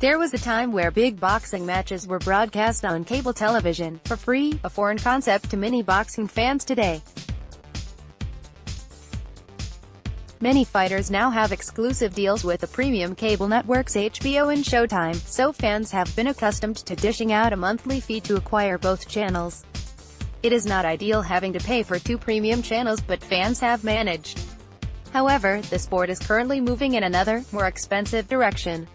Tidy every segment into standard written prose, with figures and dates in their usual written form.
There was a time where big boxing matches were broadcast on cable television, for free, a foreign concept to many boxing fans today. Many fighters now have exclusive deals with the premium cable networks HBO and Showtime, so fans have been accustomed to dishing out a monthly fee to acquire both channels. It is not ideal having to pay for two premium channels, but fans have managed. However, the sport is currently moving in another, more expensive direction.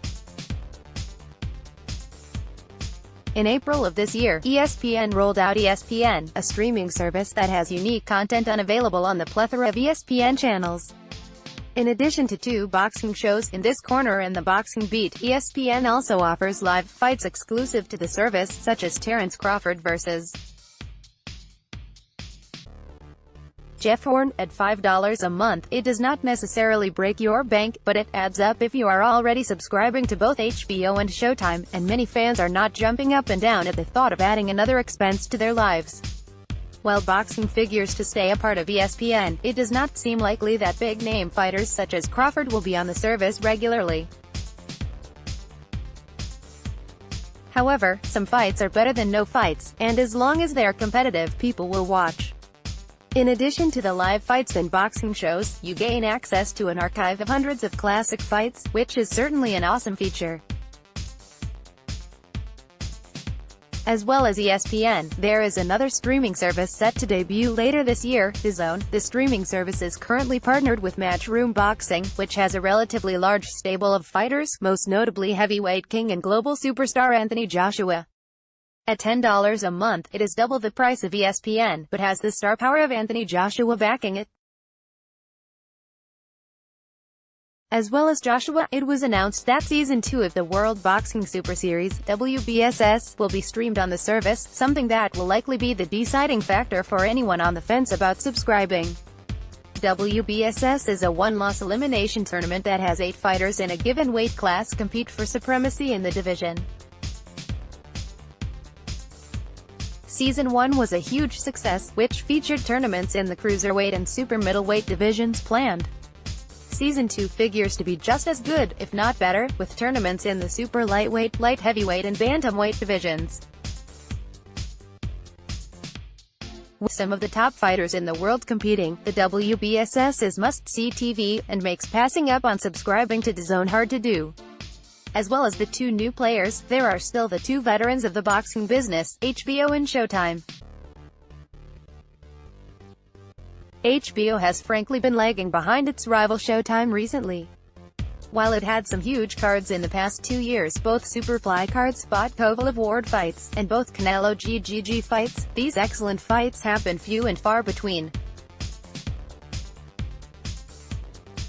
In April of this year, ESPN rolled out ESPN, a streaming service that has unique content unavailable on the plethora of ESPN channels. In addition to two boxing shows, In This Corner and The Boxing Beat, ESPN also offers live fights exclusive to the service, such as Terence Crawford vs. Jeff Horn. At $5 a month, it does not necessarily break your bank, but it adds up if you are already subscribing to both HBO and Showtime, and many fans are not jumping up and down at the thought of adding another expense to their lives. While boxing figures to stay a part of ESPN, it does not seem likely that big-name fighters such as Crawford will be on the service regularly. However, some fights are better than no fights, and as long as they are competitive, people will watch. In addition to the live fights and boxing shows, you gain access to an archive of hundreds of classic fights, which is certainly an awesome feature. As well as ESPN, there is another streaming service set to debut later this year, DAZN. The streaming service is currently partnered with Matchroom Boxing, which has a relatively large stable of fighters, most notably heavyweight king and global superstar Anthony Joshua. At $10 a month, it is double the price of ESPN, but has the star power of Anthony Joshua backing it. As well as Joshua, it was announced that Season 2 of the World Boxing Super Series, WBSS, will be streamed on the service, something that will likely be the deciding factor for anyone on the fence about subscribing. WBSS is a one-loss elimination tournament that has 8 fighters in a given weight class compete for supremacy in the division. Season 1 was a huge success, which featured tournaments in the cruiserweight and super middleweight divisions planned. Season 2 figures to be just as good, if not better, with tournaments in the super lightweight, light heavyweight and bantamweight divisions. With some of the top fighters in the world competing, the WBSS is must-see TV, and makes passing up on subscribing to DAZN hard to do. As well as the two new players, there are still the two veterans of the boxing business, HBO and Showtime. HBO has frankly been lagging behind its rival Showtime recently. While it had some huge cards in the past 2 years, both Superfly cards, Spot Kovalev Ward fights, and both Canelo GGG fights, these excellent fights have been few and far between.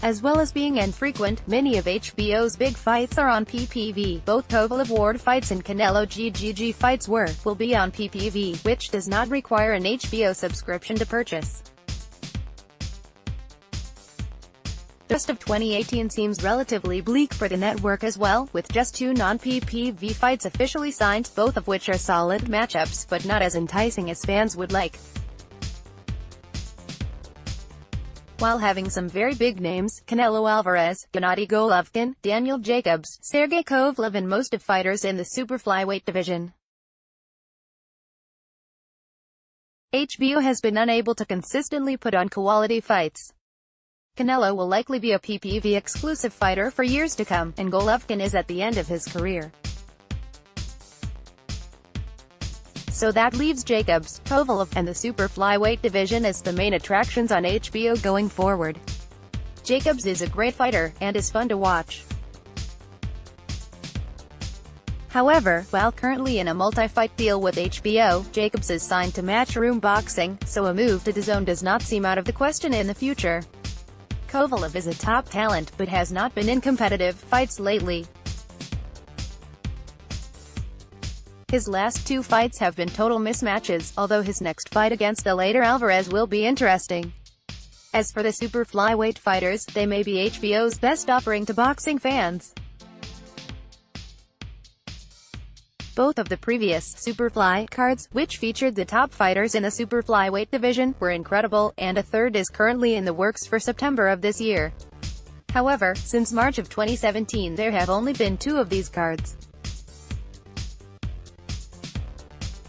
As well as being infrequent, many of HBO's big fights are on PPV. Both Kovalev Ward fights and Canelo GGG fights will be on PPV, which does not require an HBO subscription to purchase. The rest of 2018 seems relatively bleak for the network as well, with just 2 non-PPV fights officially signed, both of which are solid matchups, but not as enticing as fans would like. While having some very big names, Canelo Alvarez, Gennady Golovkin, Daniel Jacobs, Sergey Kovalev and most of fighters in the super flyweight division. HBO has been unable to consistently put on quality fights. Canelo will likely be a PPV exclusive fighter for years to come, and Golovkin is at the end of his career. So that leaves Jacobs, Kovalev, and the super flyweight division as the main attractions on HBO going forward. Jacobs is a great fighter, and is fun to watch. However, while currently in a multi-fight deal with HBO, Jacobs is signed to Matchroom Boxing, so a move to DAZN does not seem out of the question in the future. Kovalev is a top talent, but has not been in competitive fights lately. His last 2 fights have been total mismatches, although his next fight against the later Alvarez will be interesting. As for the super flyweight fighters, they may be HBO's best offering to boxing fans. Both of the previous Superfly cards, which featured the top fighters in the super flyweight division, were incredible, and a third is currently in the works for September of this year. However, since March of 2017 there have only been 2 of these cards.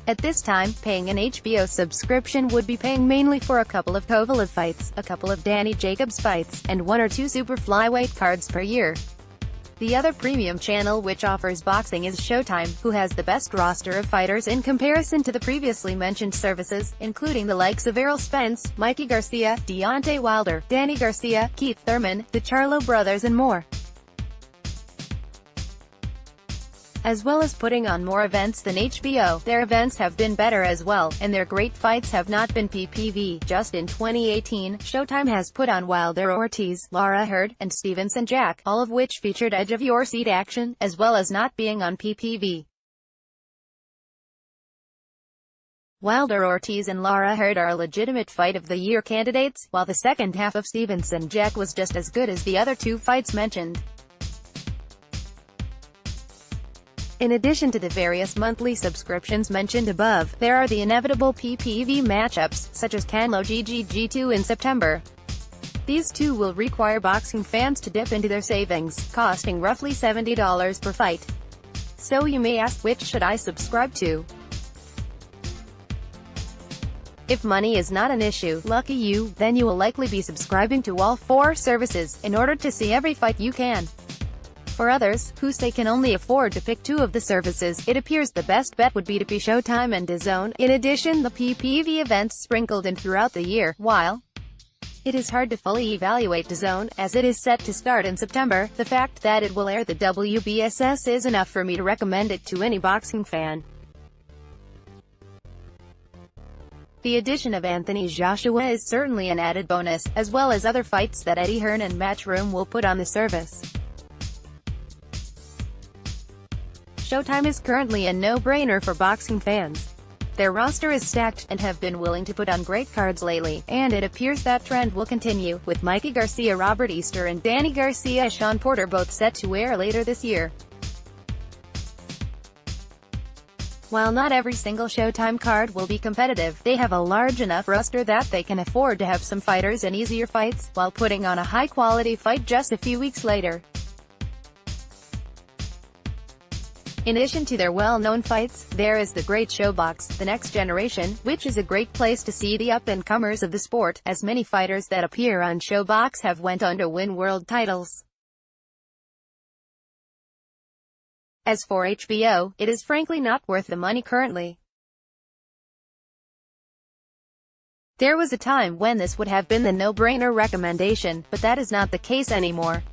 At this time, paying an HBO subscription would be paying mainly for a couple of Kovalev fights, a couple of Danny Jacobs fights, and 1 or 2 super flyweight cards per year. The other premium channel which offers boxing is Showtime, who has the best roster of fighters in comparison to the previously mentioned services, including the likes of Errol Spence, Mikey Garcia, Deontay Wilder, Danny Garcia, Keith Thurman, the Charlo brothers and more. As well as putting on more events than HBO, their events have been better as well, and their great fights have not been PPV. Just in 2018, Showtime has put on Wilder Ortiz, Lara Hurd, and Stevenson Jack, all of which featured edge-of-your-seat action, as well as not being on PPV. Wilder Ortiz and Lara Hurd are legitimate Fight of the Year candidates, while the second half of Stevenson Jack was just as good as the other 2 fights mentioned. In addition to the various monthly subscriptions mentioned above, there are the inevitable PPV matchups, such as Canelo GGG2 in September. These 2 will require boxing fans to dip into their savings, costing roughly $70 per fight. So you may ask, which should I subscribe to? If money is not an issue, lucky you, then you will likely be subscribing to all 4 services, in order to see every fight you can. For others, who say can only afford to pick 2 of the services, it appears the best bet would be to be Showtime and DAZN. In addition, the PPV events sprinkled in throughout the year, while it is hard to fully evaluate DAZN, as it is set to start in September, the fact that it will air the WBSS is enough for me to recommend it to any boxing fan. The addition of Anthony Joshua is certainly an added bonus, as well as other fights that Eddie Hearn and Matchroom will put on the service. Showtime is currently a no-brainer for boxing fans. Their roster is stacked, and have been willing to put on great cards lately, and it appears that trend will continue, with Mikey Garcia, Robert Easter and Danny Garcia, Sean Porter both set to air later this year. While not every single Showtime card will be competitive, they have a large enough roster that they can afford to have some fighters in easier fights, while putting on a high-quality fight just a few weeks later. In addition to their well-known fights, there is the Great Showbox, the next generation, which is a great place to see the up-and-comers of the sport, as many fighters that appear on Showbox have went on to win world titles. As for HBO, it is frankly not worth the money currently. There was a time when this would have been the no-brainer recommendation, but that is not the case anymore.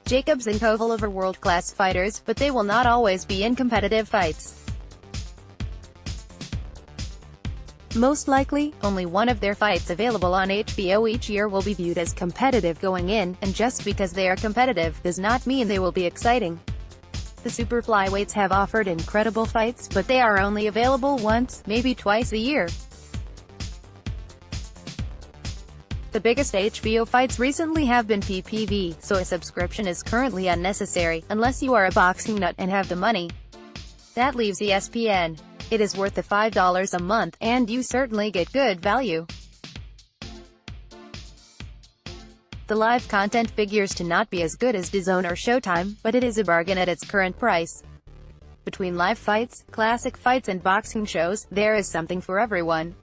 Jacobs and Kovalev are world-class fighters, but they will not always be in competitive fights. Most likely, only one of their fights available on HBO each year will be viewed as competitive going in, and just because they are competitive, does not mean they will be exciting. The super flyweights have offered incredible fights, but they are only available once, maybe twice a year. The biggest HBO fights recently have been PPV, so a subscription is currently unnecessary, unless you are a boxing nut and have the money. That leaves ESPN. It is worth the $5 a month, and you certainly get good value. The live content figures to not be as good as DAZN or Showtime, but it is a bargain at its current price. Between live fights, classic fights and boxing shows, there is something for everyone.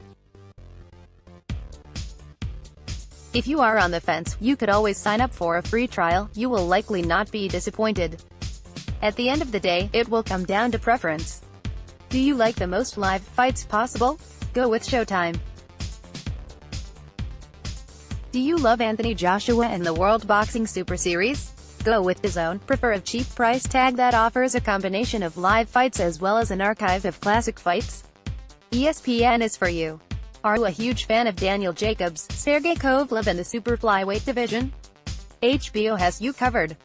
If you are on the fence, you could always sign up for a free trial. You will likely not be disappointed. At the end of the day, it will come down to preference. Do you like the most live fights possible? Go with Showtime. Do you love Anthony Joshua and the World Boxing Super Series? Go with DAZN. Prefer a cheap price tag that offers a combination of live fights as well as an archive of classic fights? ESPN is for you. Are you a huge fan of Daniel Jacobs, Sergey Kovalev and the super flyweight division? HBO has you covered.